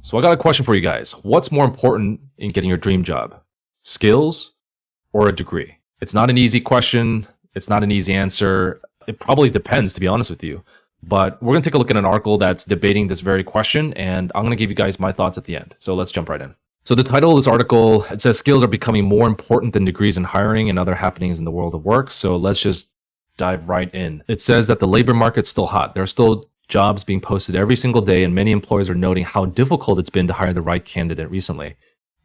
So I got a question for you guys. What's more important in getting your dream job? Skills or a degree? It's not an easy question. It's not an easy answer. It probably depends, to be honest with you. But we're going to take a look at an article that's debating this very question, and I'm going to give you guys my thoughts at the end. So let's jump right in. So the title of this article, it says skills are becoming more important than degrees in hiring and other happenings in the world of work. So let's just dive right in. It says that the labor market's still hot. There are still jobs being posted every single day, and many employers are noting how difficult it's been to hire the right candidate recently.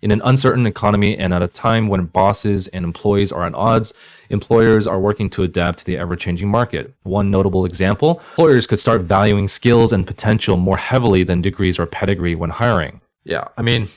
In an uncertain economy and at a time when bosses and employees are at odds, employers are working to adapt to the ever-changing market. One notable example, employers could start valuing skills and potential more heavily than degrees or pedigree when hiring. Yeah, I mean,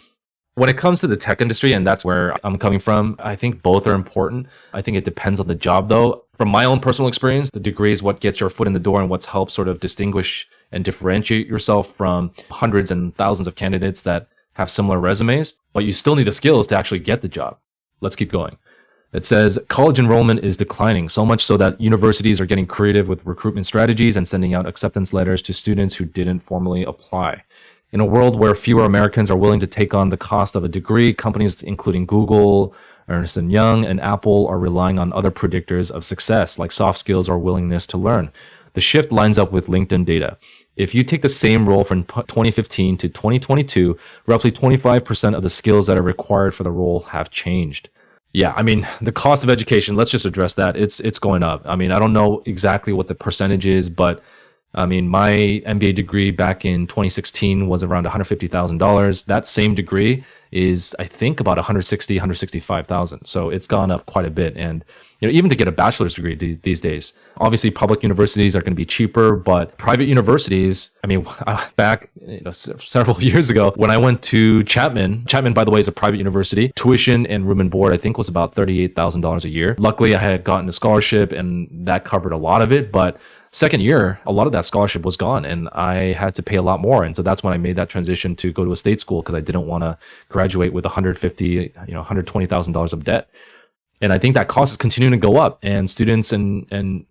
when it comes to the tech industry, and that's where I'm coming from, I think both are important. I think it depends on the job, though. From my own personal experience, the degree is what gets your foot in the door and what's helped sort of distinguish and differentiate yourself from hundreds and thousands of candidates that have similar resumes, but you still need the skills to actually get the job. Let's keep going. It says college enrollment is declining, so much so that universities are getting creative with recruitment strategies and sending out acceptance letters to students who didn't formally apply. In a world where fewer Americans are willing to take on the cost of a degree, companies including Google, Ernst & Young, and Apple are relying on other predictors of success, like soft skills or willingness to learn. The shift lines up with LinkedIn data. If you take the same role from 2015 to 2022, roughly 25% of the skills that are required for the role have changed. Yeah, I mean, the cost of education, let's just address that. It's going up. I mean, I don't know exactly what the percentage is, but I mean, my MBA degree back in 2016 was around $150,000. That same degree is, I think, about $160,000, $165,000. So it's gone up quite a bit. And even to get a bachelor's degree these days, obviously public universities are going to be cheaper, but private universities, I mean, back several years ago, when I went to Chapman, by the way, is a private university, tuition and room and board, I think, was about $38,000 a year. Luckily, I had gotten a scholarship and that covered a lot of it, but second year, a lot of that scholarship was gone and I had to pay a lot more. And so that's when I made that transition to go to a state school because I didn't want to graduate with $150,000, $120,000 of debt. And I think that cost is continuing to go up, and students and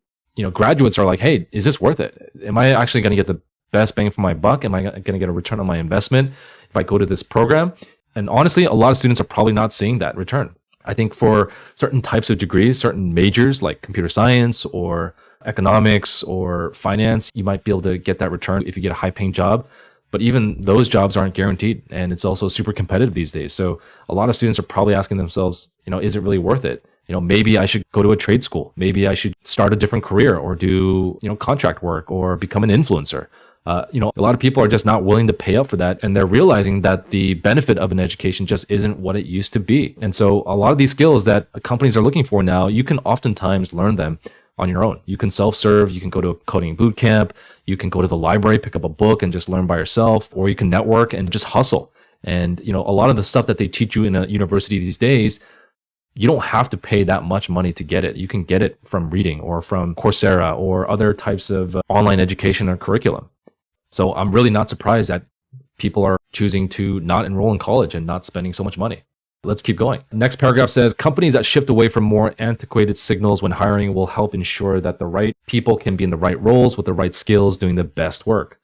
graduates are like, hey, is this worth it? Am I actually going to get the best bang for my buck? Am I going to get a return on my investment if I go to this program? And honestly, a lot of students are probably not seeing that return. I think for certain types of degrees, certain majors like computer science or economics or finance, you might be able to get that return if you get a high paying job. But even those jobs aren't guaranteed, and it's also super competitive these days. So a lot of students are probably asking themselves, is it really worth it? Maybe I should go to a trade school. Maybe I should start a different career or do, contract work or become an influencer. A lot of people are just not willing to pay up for that, and they're realizing that the benefit of an education just isn't what it used to be. And so a lot of these skills that companies are looking for now, you can oftentimes learn them on your own. You can self-serve, you can go to a coding boot camp, you can go to the library, pick up a book and just learn by yourself, or you can network and just hustle. And, a lot of the stuff that they teach you in a university these days, you don't have to pay that much money to get it. You can get it from reading or from Coursera or other types of online education or curriculum. So I'm really not surprised that people are choosing to not enroll in college and not spending so much money. Let's keep going. Next paragraph says, companies that shift away from more antiquated signals when hiring will help ensure that the right people can be in the right roles with the right skills doing the best work.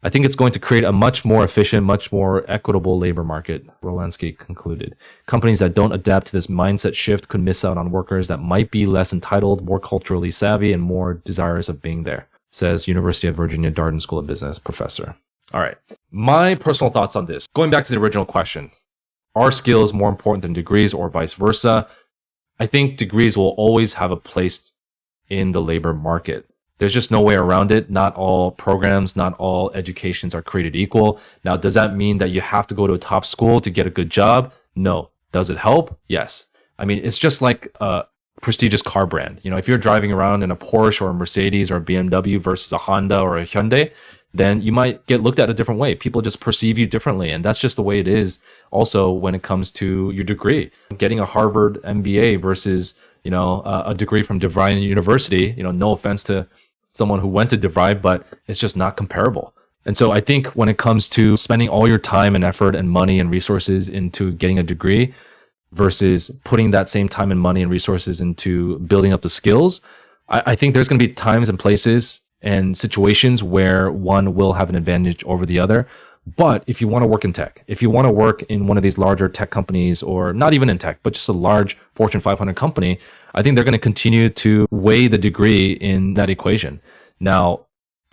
I think it's going to create a much more efficient, much more equitable labor market, Rolanski concluded. Companies that don't adapt to this mindset shift could miss out on workers that might be less entitled, more culturally savvy, and more desirous of being there, says University of Virginia Darden School of Business professor. All right. My personal thoughts on this. Going back to the original question. Are skills more important than degrees or vice versa? I think degrees will always have a place in the labor market. There's just no way around it. Not all programs, not all educations are created equal. Now, does that mean that you have to go to a top school to get a good job? No. Does it help? Yes. I mean, it's just like a prestigious car brand. If you're driving around in a Porsche or a Mercedes or a BMW versus a Honda or a Hyundai, then you might get looked at a different way. People just perceive you differently. And that's just the way it is also when it comes to your degree. Getting a Harvard MBA versus, a degree from DeVry University, no offense to someone who went to DeVry, but it's just not comparable. And so I think when it comes to spending all your time and effort and money and resources into getting a degree versus putting that same time and money and resources into building up the skills, I think there's going to be times and places and situations where one will have an advantage over the other. But if you want to work in tech, if you want to work in one of these larger tech companies, or not even in tech, but just a large Fortune 500 company, I think they're going to continue to weigh the degree in that equation. Now,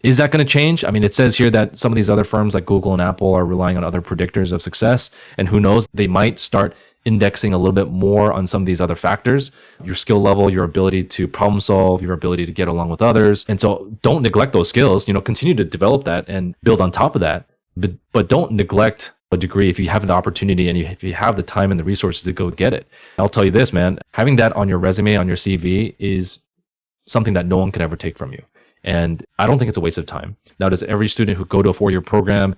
is that going to change? I mean, it says here that some of these other firms like Google and Apple are relying on other predictors of success. And who knows, they might start indexing a little bit more on some of these other factors, your skill level, your ability to problem solve, your ability to get along with others. And so don't neglect those skills, continue to develop that and build on top of that. But don't neglect a degree if you have an opportunity and if you have the time and the resources to go get it. I'll tell you this, man, having that on your resume, on your CV is something that no one can ever take from you. And I don't think it's a waste of time. Now, does every student who go to a 4-year program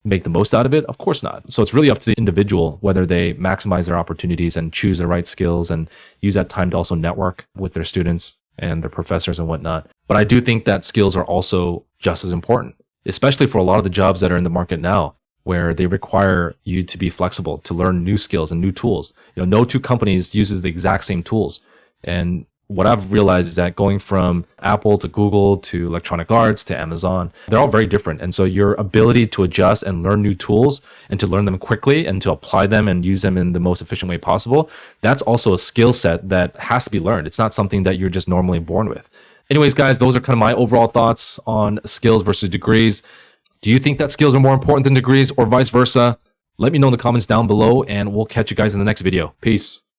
make the most out of it? Of course not. So it's really up to the individual whether they maximize their opportunities and choose the right skills and use that time to also network with their students and their professors and whatnot. But I do think that skills are also just as important, especially for a lot of the jobs that are in the market now, where they require you to be flexible, to learn new skills and new tools. No two companies uses the exact same tools. And what I've realized is that going from Apple to Google to Electronic Arts to Amazon, they're all very different. And so your ability to adjust and learn new tools and to learn them quickly and to apply them and use them in the most efficient way possible, that's also a skill set that has to be learned. It's not something that you're just normally born with. Anyways, guys, those are kind of my overall thoughts on skills versus degrees. Do you think that skills are more important than degrees or vice versa? Let me know in the comments down below, and we'll catch you guys in the next video. Peace.